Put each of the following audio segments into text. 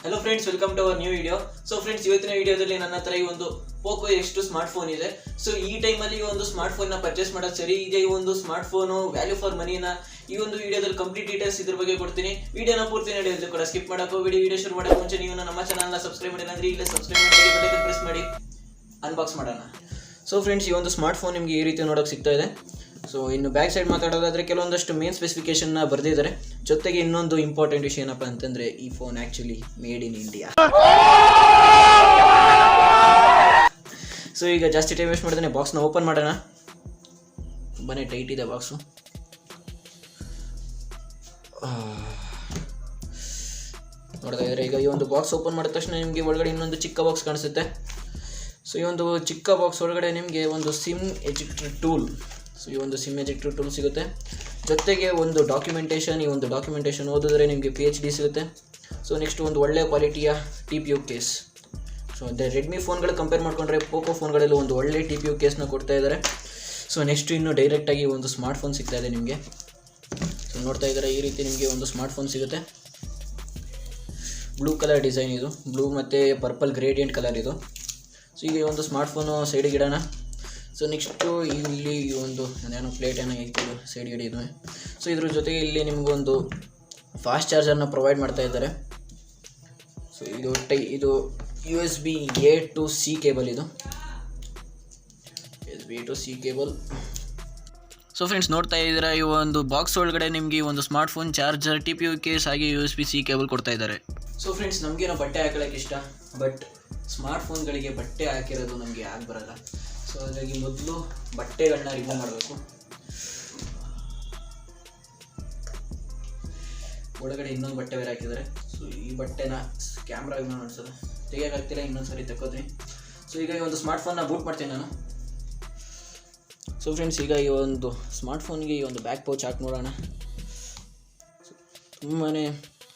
Hello friends, welcome to our new video. So friends, ಇವತ್ತಿನ ವಿಡಿಯೋದಲ್ಲಿ ನನ್ನ ಹತ್ರ ಈ ಒಂದು ಪೋಕೋ ಎಷ್ಟು ಸ್ಮಾರ್ಟ್ ಫೋನ್ ಇದೆ. ಸೊ ಈ ಟೈಮಲ್ಲಿ ಈ ಒಂದು ಸ್ಮಾರ್ಟ್ ಫೋನ್ನ ಪರ್ಚೇಸ್ ಮಾಡೋದು ಸರಿ ಇದೆ, ಈ ಒಂದು ಸ್ಮಾರ್ಟ್ ಫೋನು ವ್ಯಾಲ್ಯೂ ಫಾರ್ ಮನಿನ ಈ ಒಂದು ವಿಡಿಯೋದಲ್ಲಿ ಕಂಪ್ಲೀಟ್ ಡೀಟೇಲ್ಸ್ ಇದ್ರ ಬಗ್ಗೆ ಕೊಡ್ತೀನಿ. ವಿಡಿಯೋನ ಪೂರ್ತಿ ನಡೆಯೋದು ಕೂಡ ಸ್ಕಿಪ್ ಮಾಡಕ್ಕೆ ಹೋಗಬೇಡಿ. ವಿಡಿಯೋ ಶುರು ಮಾಡೋಕೆ ಮುಂಚೆ ನೀವು ನಮ್ಮ ಚಾನಲ್ನ ಸಬ್ಸ್ಕ್ರೈಬ್ ಮಾಡಿಲ್ಲ ಅಂದ್ರೆ ಈಗಲೇ ಸಬ್ಸ್ಕ್ರೈಬ್ ಮಾಡಿ, ಬೆಲ್ ಐಕಾನ್ ಪ್ರೆಸ್ ಮಾಡಿ. ಅನ್ಬಾಕ್ಸ್ ಮಾಡೋಣ. ಸೊ ಫ್ರೆಂಡ್ಸ್, ಈ ಒಂದು ಸ್ಮಾರ್ಟ್ ಫೋನ್ ನಿಮಗೆ ಈ ರೀತಿ ನೋಡೋಕೆ ಸಿಗ್ತಾ ಇದೆ. ಸೊ ಇನ್ನು ಬ್ಯಾಕ್ ಸೈಡ್ ಮಾತಾಡೋದಾದರೆ ಕೆಲವೊಂದಷ್ಟು ಮೇನ್ ಸ್ಪೆಸಿಫಿಕೇಶನ್ನ ಬರೆದಿದ್ದಾರೆ. ಜೊತೆಗೆ ಇನ್ನೊಂದು ಇಂಪಾರ್ಟೆಂಟ್ ವಿಷಯ ಏನಪ್ಪ ಅಂತಂದರೆ ಈ phone actually made in India. So ಈಗ ಜಾಸ್ತಿ ಟೈಮ್ ವೇಸ್ಟ್ ಮಾಡಿದ್ರೆ ಬಾಕ್ಸ್ನ ಓಪನ್ ಮಾಡೋಣ. ತುಂಬಾ ಟೈಟ್ ಇದೆ ಬಾಕ್ಸು. ನೋಡ್ತಾ ಇದ್ದಾರೆ. ಈಗ ಈ ಒಂದು ಬಾಕ್ಸ್ ಓಪನ್ ಮಾಡಿದ ತಕ್ಷಣ ನಿಮಗೆ ಒಳಗಡೆ ಇನ್ನೊಂದು ಚಿಕ್ಕ ಬಾಕ್ಸ್ ಕಾಣಿಸುತ್ತೆ. ಸೊ ಈ ಒಂದು ಚಿಕ್ಕ ಬಾಕ್ಸ್ ಒಳಗಡೆ ನಿಮಗೆ ಒಂದು ಸಿಮ್ ಎಜೆಕ್ಟರ್ ಟೂಲ್, ಸೊ ಈ ಒಂದು ಸಿಮ್ ಎಜೆಕ್ಟರ್ ಟೂಲ್ ಸಿಗುತ್ತೆ. ಜೊತೆಗೆ ಒಂದು ಡಾಕ್ಯುಮೆಂಟೇಷನ್, ಈ ಒಂದು ಡಾಕ್ಯುಮೆಂಟೇಷನ್ ಓದಿದ್ರೆ ನಿಮಗೆ PhD ಸಿಗುತ್ತೆ. ಸೊ ನೆಕ್ಸ್ಟ್ ಒಂದು ಒಳ್ಳೆಯ ಕ್ವಾಲಿಟಿಯ TPU ಕೇಸ್. ಸೊ ಅದೇ ರೆಡ್ಮಿ ಫೋನ್ಗಳು ಕಂಪೇರ್ ಮಾಡಿಕೊಂಡ್ರೆ ಪೋಕೋ ಫೋನ್ಗಳಲ್ಲಿ ಒಂದು ಒಳ್ಳೆ TPU ಕೇಸ್ನ ಕೊಡ್ತಾ ಇದ್ದಾರೆ. ಸೊ ನೆಕ್ಸ್ಟ್ ಇನ್ನು ಡೈರೆಕ್ಟಾಗಿ ಒಂದು ಸ್ಮಾರ್ಟ್ ಫೋನ್ ಸಿಗ್ತಾ ಇದೆ ನಿಮಗೆ. ಸೊ ನೋಡ್ತಾ ಇದ್ದಾರೆ, ಈ ರೀತಿ ನಿಮಗೆ ಒಂದು ಸ್ಮಾರ್ಟ್ ಫೋನ್ ಸಿಗುತ್ತೆ. ಬ್ಲೂ ಕಲರ್ ಡಿಸೈನ್ ಇದು, ಬ್ಲೂ ಮತ್ತು ಪರ್ಪಲ್ ಗ್ರೇಡಿಯಂಟ್ ಕಲರ್ ಇದು. ಸೊ ಈಗ ಒಂದು ಸ್ಮಾರ್ಟ್ ಫೋನು ಸೈಡಿಗೆ ಇಡೋಣ. ಸೊ ನೆಕ್ಸ್ಟು ಇಲ್ಲಿ ಒಂದು ಏನೋ ಪ್ಲೇಟ್ ಏನೋ ಇತ್ತು ಸೈಡ್ ಹಿಡಿದು. ಸೊ ಇದ್ರ ಜೊತೆಗೆ ಇಲ್ಲಿ ನಿಮಗೊಂದು ಫಾಸ್ಟ್ ಚಾರ್ಜರ್ನ ಪ್ರೊವೈಡ್ ಮಾಡ್ತಾ ಇದ್ದಾರೆ. ಸೊ ಇದು USB A to C cable, ಇದು USB A to C cable. So friends, ನೋಡ್ತಾ ಇದ್ದೀರಾ, ಈ ಒಂದು ಬಾಕ್ಸ್ ಒಳಗಡೆ ನಿಮಗೆ ಈ ಒಂದು smart phone charger, TPU case ಹಾಗೆ USB C ಕೇಬಲ್ ಕೊಡ್ತಾ ಇದ್ದಾರೆ. ಸೊ ಫ್ರೆಂಡ್ಸ್, ನಮಗೇನೋ ಬಟ್ಟೆ ಹಾಕೊಳ್ಳೋಕೆ ಇಷ್ಟ, ಬಟ್ ಸ್ಮಾರ್ಟ್ ಫೋನ್ಗಳಿಗೆ ಬಟ್ಟೆ ಹಾಕಿರೋದು ನಮಗೆ ಆಗಿ ಬರೋಲ್ಲ. ಸೊ ಹಾಗಾಗಿ ಮೊದಲು ಬಟ್ಟೆಗಳನ್ನ ರಿಮೂವ್ ಮಾಡಬೇಕು. ಒಳಗಡೆ ಇನ್ನೊಂದು ಬಟ್ಟೆ ಬೇರೆ ಹಾಕಿದ್ದಾರೆ. ಸೊ ಈ ಬಟ್ಟೆನ ಕ್ಯಾಮ್ರಾ ಅನ್ಸೋದು ತೆಗಿಯೋಕ್ಕಾಗ್ತಿಲ್ಲ, ಇನ್ನೊಂದು ಸರಿ ತೆಕ್ಕೋತೀನಿ. ಸೊ ಈಗ ಈ ಒಂದು ಸ್ಮಾರ್ಟ್ ಫೋನ್ನ ಬೂಟ್ ಮಾಡ್ತೀನಿ ನಾನು. ಸೊ ಫ್ರೆಂಡ್ಸ್, ಈಗ ಈ ಒಂದು ಸ್ಮಾರ್ಟ್ ಫೋನ್ಗೆ ಈ ಒಂದು ಬ್ಯಾಕ್ ಪೌಚ್ ಹಾಕಿ ನೋಡೋಣ. ತುಂಬಾ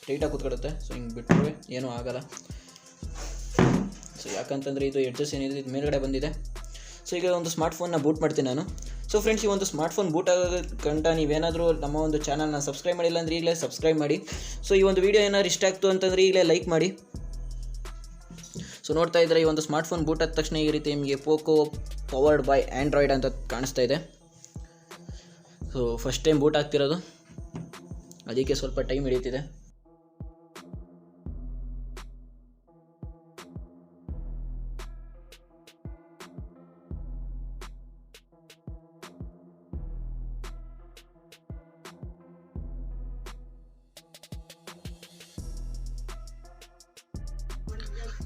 ಟೈಟಾಗಿ ಕೂತ್ಕೊಡುತ್ತೆ. ಸೊ ಹಿಂಗೆ ಬಿಟ್ಟರೆ ಏನೂ ಆಗಲ್ಲ. ಸೊ ಯಾಕಂತಂದರೆ ಇದು ಎಡ್ಜಸ್ ಏನಿದೆ ಇದು ಮೇಲ್ಗಡೆ ಬಂದಿದೆ. ಸೊ ಈಗ ಒಂದು ಸ್ಮಾರ್ಟ್ ಫೋನ್ನ ಬೂಟ್ ಮಾಡ್ತೀನಿ ನಾನು. ಸೊ ಫ್ರೆಂಡ್ಸ್, ಈ ಒಂದು ಸ್ಮಾರ್ಟ್ ಫೋನ್ ಬೂಟ್ ಆಗೋಕ್ಕಂಟ ನೀವೇನಾದರೂ ನಮ್ಮ ಒಂದು ಚಾನಲ್ನ ಸಬ್ಸ್ಕ್ರೈಬ್ ಮಾಡಿಲ್ಲ ಅಂದರೆ ಈಗಲೇ ಸಬ್ಸ್ಕ್ರೈಬ್ ಮಾಡಿ. ಸೊ ಈ ಒಂದು ವಿಡಿಯೋ ಏನಾದ್ರು ಇಷ್ಟ ಆಗ್ತು ಅಂತಂದರೆ ಈಗಲೇ ಲೈಕ್ ಮಾಡಿ. ಸೊ ನೋಡ್ತಾ ಇದ್ದರೆ, ಈ ಒಂದು ಸ್ಮಾರ್ಟ್ ಫೋನ್ ಬೂಟ್ ಆದ ತಕ್ಷಣ ಈ ರೀತಿ ನಿಮಗೆ ಪೋಕೋ ಪವರ್ಡ್ ಬೈ ಆ್ಯಂಡ್ರಾಯ್ಡ್ ಅಂತ ಕಾಣಿಸ್ತಾ ಇದೆ. ಸೊ ಫಸ್ಟ್ ಟೈಮ್ ಬೂಟ್ ಆಗ್ತಿರೋದು, ಅದಕ್ಕೆ ಸ್ವಲ್ಪ ಟೈಮ್ ಹಿಡಿತಿದೆ.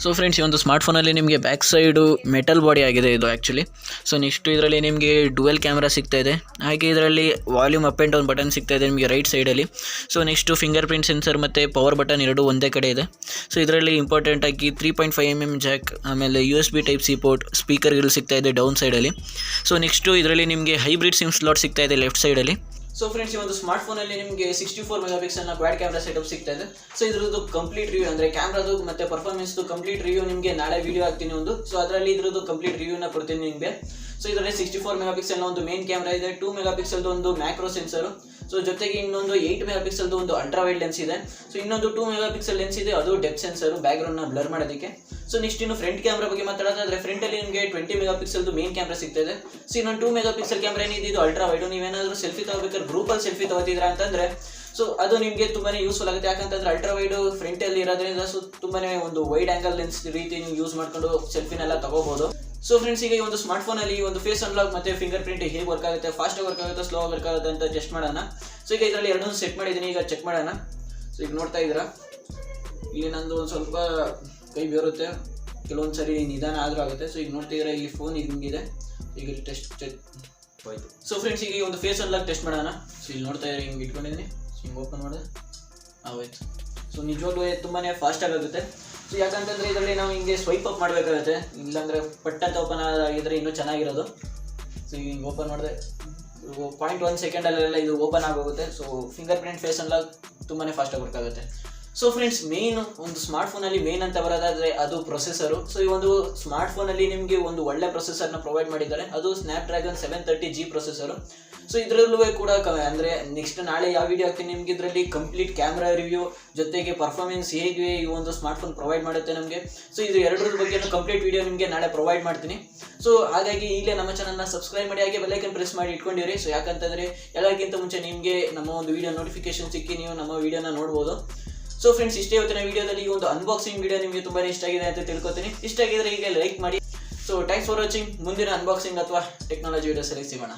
ಸೊ ಫ್ರೆಂಡ್ಸ್, ಈ ಒಂದು ಸ್ಮಾರ್ಟ್ ಫೋನಲ್ಲಿ ನಿಮಗೆ ಬ್ಯಾಕ್ ಸೈಡು ಮೆಟಲ್ ಬಾಡಿ ಆಗಿದೆ ಇದು ಆ್ಯಕ್ಚುಲಿ. ಸೊ ನೆಕ್ಸ್ಟ್ ಇದರಲ್ಲಿ ನಿಮಗೆ ಡುವೆಲ್ ಕ್ಯಾಮ್ರಾ ಸಿಗ್ತಾ ಇದೆ. ಹಾಗೆ ಇದರಲ್ಲಿ volume up and down button ಸಿಗ್ತಾ ಇದೆ ನಿಮಗೆ ರೈಟ್ ಸೈಡಲ್ಲಿ. So next finger print sensor ಮತ್ತು ಪವರ್ ಬಟನ್ ಎರಡೂ ಒಂದೇ ಕಡೆ ಇದೆ. ಸೊ ಇದರಲ್ಲಿ ಇಂಪಾರ್ಟೆಂಟಾಗಿ 3.5mm ಜಾಕ್, ಆಮೇಲೆ USB Type-C ಪೋರ್ಟ್, ಸ್ಪೀಕರ್ಗಳು ಸಿಗ್ತಾ ಇದೆ ಡೌನ್ ಸೈಡಲ್ಲಿ. ಸೊ ನೆಕ್ಸ್ಟು ಇದರಲ್ಲಿ ನಿಮಗೆ ಹೈಬ್ರಿಡ್ ಸಿಮ್ ಸ್ಲಾಟ್ ಸಿಗ್ತಾ ಇದೆ ಲೆಫ್ಟ್ ಸೈಡಲ್ಲಿ. ಸೊ ಫ್ರೆಂಡ್ಸ್, ಈ ಒಂದು ಸ್ಮಾರ್ಟ್ ಫೋನಲ್ಲಿ ನಿಮಗೆ 64 ಮೆಗಾಪಿಕ್ಸೆಲ್ನ ಕ್ವಾಡ್ ಕ್ಯಾಮ್ರಾ ಸೆಟಪ್ ಸಿಗ್ತಾ ಇದೆ. ಸೊ ಇದ್ರದ್ದು ಕಂಪ್ಲೀಟ್ ರಿವ್ಯೂ ಅಂದರೆ ಕ್ಯಾಮ್ರಾದು ಮತ್ತು ಪರ್ಫಾರ್ಮೆನ್ಸ್ದು ಕಂಪ್ಲೀಟ್ ರಿವ್ಯೂ ನಿಮಗೆ ನಾಳೆ ವೀಡಿಯೋ ಹಾಕ್ತೀನಿ ಒಂದು. ಸೊ ಅದರಲ್ಲಿ ಇದ್ರದ್ದು ಕಂಪ್ಲೀಟ್ ರಿವ್ಯೂನ ಕೊಡ್ತೀನಿ ನಿಮಗೆ. ಸೊ ಇದರಲ್ಲಿ 64 ಮೆಗಾಪಿಕ್ಸೆಲ್ನ ಒಂದು ಮೇನ್ ಕ್ಯಾಮ್ರಾ ಇದೆ, 2 ಮೆಗಾಪಿಕ್ಸೆಲ್ದು ಒಂದು ಮ್ಯಾಕ್ರೋ ಸೆನ್ಸರು. ಸೊ ಜೊತೆಗೆ ಇನ್ನೊಂದು 8 ಮೆಗಾಪಿಕ್ಸೆಲ್ದು ಒಂದು ಅಲ್ಟ್ರಾ ವೈಡ್ ಲೆನ್ಸ್ ಇದೆ. ಸೊ ಇನ್ನೊಂದು 2 ಮೆಗಾಪಿಕ್ಸೆಲ್ ಲೆನ್ಸ್ ಇದೆ, ಅದು ಡೆಪ್ತ್ ಸೆನ್ಸರು, ಬ್ಯಾಕ್ಗ್ರೌಂಡ್ನ ಬ್ಲರ್ ಮಾಡೋದಕ್ಕೆ. ಸೊ ನೆಕ್ಸ್ಟ್ ಇನ್ನು ಫ್ರಂಟ್ ಕ್ಯಾಮ್ರಾ ಬಗ್ಗೆ ಮಾತಾಡೋದಾದ್ರೆ, ಫ್ರಂಟಲ್ಲಿ ನಿಮಗೆ 20 ಮೆಗಾಪಿಕ್ಸೆಲ್ದು ಮೇನ್ ಕ್ಯಾಮ್ರಾ ಸಿಗ್ತಾ ಇದೆ. ಸೊ ಇನ್ನೊಂದು 2 ಮೆಗಾಪಿಕ್ಸೆಲ್ ಕ್ಯಾಮ್ರಾ ಏನಿದೆ ಇದು ಅಲ್ಟ್ರಾ ವೈಡು. ನೀವೇನಾದರೂ ಸೆಲ್ಫಿ ತಗೋಬೇಕಾದ್ರೆ ಗ್ರೂಪಲ್ಲಿ ಸೆಲ್ಫಿ ತಗೋತಿದ್ರಾ ಅಂತಂದರೆ ಸೊ ಅದು ನಿಮಗೆ ತುಂಬಾ ಯೂಸ್ಫುಲ್ ಆಗುತ್ತೆ. ಯಾಕಂತಂದ್ರೆ ಅಲ್ಟ್ರಾ ವೈಡು ಫ್ರಂಟಲ್ಲಿ ಇರೋದ್ರಿಂದ ಸೊ ತುಂಬಾ ಒಂದು ವೈಡ್ ಆ್ಯಂಗಲ್ ಲೆನ್ಸ್ ರೀತಿ ನೀವು ಯೂಸ್ ಮಾಡಿಕೊಂಡು ಸೆಲ್ಫಿನೆಲ್ಲ ತಗೋಬಹುದು. ಸೊ ಫ್ರೆಂಡ್ಸ್, ಈಗ ಈ ಒಂದು ಸ್ಮಾರ್ಟ್ ಫೋನಲ್ಲಿ ಈ ಒಂದು ಫೇಸ್ ಅನ್ಲಾಕ್ ಮತ್ತು ಫಿಂಗರ್ ಪ್ರಿಂಟ್ ಹೇಗೆ ವರ್ಕ್ ಆಗುತ್ತೆ, ಫಾಸ್ಟಾಗಿ ವರ್ಕ್ ಆಗುತ್ತೆ, ಸ್ಲೋ ಆಗಿ ವರ್ಕ್ ಆಗುತ್ತೆ ಅಂತ ಟೆಸ್ಟ್ ಮಾಡೋಣ. ಸೊ ಈಗ ಇದರಲ್ಲಿ ಎರಡನ್ನೂ ಸೆಟ್ ಮಾಡಿದ್ದೀನಿ, ಈಗ ಚೆಕ್ ಮಾಡೋಣ. ಸೊ ಈಗ ನೋಡ್ತಾ ಇದ್ದೀರಾ, ಇಲ್ಲಿ ನಂದು ಒಂದು ಸ್ವಲ್ಪ ಕೈ ಬೇರುತ್ತೆ, ಕೆಲವೊಂದು ಸರಿ ನಿಧಾನ ಆದರೂ ಆಗುತ್ತೆ. ಸೊ ಈಗ ನೋಡ್ತಿದ್ದೀರಾ, ಇಲ್ಲಿ ಫೋನ್ ಹಿಂಗಿದೆ. ಈಗ ಇಲ್ಲಿ ಟೆಸ್ಟ್ ಚೆಕ್ ಆಯಿತು. ಸೊ ಫ್ರೆಂಡ್ಸ್, ಈಗ ಈ ಒಂದು ಫೇಸ್ ಅನ್ಲಾಕ್ ಟೆಸ್ಟ್ ಮಾಡೋಣ. ಸೊ ಇಲ್ಲಿ ನೋಡ್ತಾ ಇದ್ದೀರಾ, ಹಿಂಗೆ ಇಟ್ಕೊಂಡಿದ್ದೀನಿ. ಸೊ ಹಿಂಗೆ ಓಪನ್ ಮಾಡಿದೆ, ಆಗೋಯ್ತು. ಸೊ ನಿಜವಾಗ್ಲೂ ತುಂಬಾ ಫಾಸ್ಟಾಗಿ ಆಗುತ್ತೆ. ಸೊ ಯಾಕಂತಂದರೆ ಇದರಲ್ಲಿ ನಾವು ಹಿಂಗೆ ಸ್ವೈಪ್ ಅಪ್ ಮಾಡಬೇಕಾಗುತ್ತೆ, ಇಲ್ಲಾಂದರೆ ಪಟ್ಟಂತ ಓಪನ್ ಆಗಿದ್ರೆ ಇನ್ನೂ ಚೆನ್ನಾಗಿರೋದು. ಸೊ ಈಗ ಹಿಂಗೆ ಓಪನ್ ಮಾಡಿದೆ, 0.1 ಸೆಕೆಂಡಲ್ಲೆಲ್ಲ ಇದು ಓಪನ್ ಆಗೋಗುತ್ತೆ. So fingerprint face unlock ತುಂಬಾ ಫಾಸ್ಟಾಗಿ ವರ್ಕ್ ಆಗುತ್ತೆ. ಸೊ ಫ್ರೆಂಡ್ಸ್, ಮೇನ್ ಒಂದು ಸ್ಮಾರ್ಟ್ ಫೋನಲ್ಲಿ ಮೇನ್ ಅಂತ ಬರೋದಾದ್ರೆ ಅದು ಪ್ರೊಸೆಸರು. ಸೊ ಈ ಒಂದು ಸ್ಮಾರ್ಟ್ ಫೋನಲ್ಲಿ ನಿಮಗೆ ಒಂದು ಒಳ್ಳೆ ಪ್ರೊಸೆಸರ್ನ ಪ್ರೊವೈಡ್ ಮಾಡಿದ್ದಾರೆ. ಅದು ಸ್ನ್ಯಾಪ್ಡ್ರ್ಯಾಗನ್ 730G ಪ್ರೊಸೆಸರು. ಸೊ ಇದರಲ್ಲೂ ಕೂಡ ಅಂದರೆ ನೆಕ್ಸ್ಟ್ ನಾಳೆ ಯಾವ ವಿಡಿಯೋ ಹಾಕ್ತೀನಿ ನಿಮ್ಗೆ ಇದರಲ್ಲಿ ಕಂಪ್ಲೀಟ್ ಕ್ಯಾಮ್ರಾ ರಿವ್ಯೂ ಜೊತೆಗೆ ಪರ್ಫಾರ್ಮೆನ್ಸ್ ಹೇಗೆ ಈ ಒಂದು ಸ್ಮಾರ್ಟ್ ಫೋನ್ ಪ್ರೊವೈಡ್ ಮಾಡುತ್ತೆ ನಮಗೆ. ಸೊ ಇದು ಎರಡರ ಬಗ್ಗೆ ಕಂಪ್ಲೀಟ್ ವಿಡಿಯೋ ನಿಮಗೆ ನಾಳೆ ಪ್ರೊವೈಡ್ ಮಾಡ್ತೀನಿ. ಸೊ ಹಾಗಾಗಿ ಈಗಲೇ ನಮ್ಮ ಚಾನಲ್ನ ಸಬ್ಸ್ಕ್ರೈಬ್ ಮಾಡಿ, ಹಾಗೆ ಬೆಲ್ಲೈಕನ್ ಪ್ರೆಸ್ ಮಾಡಿ ಇಟ್ಕೊಂಡಿರಿ. ಸೊ ಯಾಕಂತಂದರೆ ಎಲ್ಲರಿಗಿಂತ ಮುಂಚೆ ನಿಮಗೆ ನಮ್ಮ ಒಂದು ವಿಡಿಯೋ ನೋಟಿಫಿಕೇಶನ್ ಸಿಕ್ಕಿ ನೀವು ನಮ್ಮ ವಿಡಿಯೋನ ನೋಡ್ಬೋದು. ಸೊ ಫ್ರೆಂಡ್ಸ್, ಇಷ್ಟೇ ಇವತ್ತಿನ ವಿಡಿಯೋದಲ್ಲಿ ಈ ಒಂದು ಅನ್ಬಾಕ್ಸಿಂಗ್ ವಿಡಿಯೋ ನಿಮಗೆ ತುಂಬಾ ಇಷ್ಟ ಆಗಿದೆ ಅಂತ ತಿಳ್ಕೊತೀನಿ. ಇಷ್ಟ ಆಗಿದ್ರೆ ಈಗ ಲೈಕ್ ಮಾಡಿ. So thanks for watching. ಮುಂದಿನ ಅನ್ಬಾಕ್ಸಿಂಗ್ ಅಥವಾ ಟೆಕ್ನಾಲಜಿ ವಿಡಿಯೋಸಲ್ಲಿ ಸಿಗೋಣ.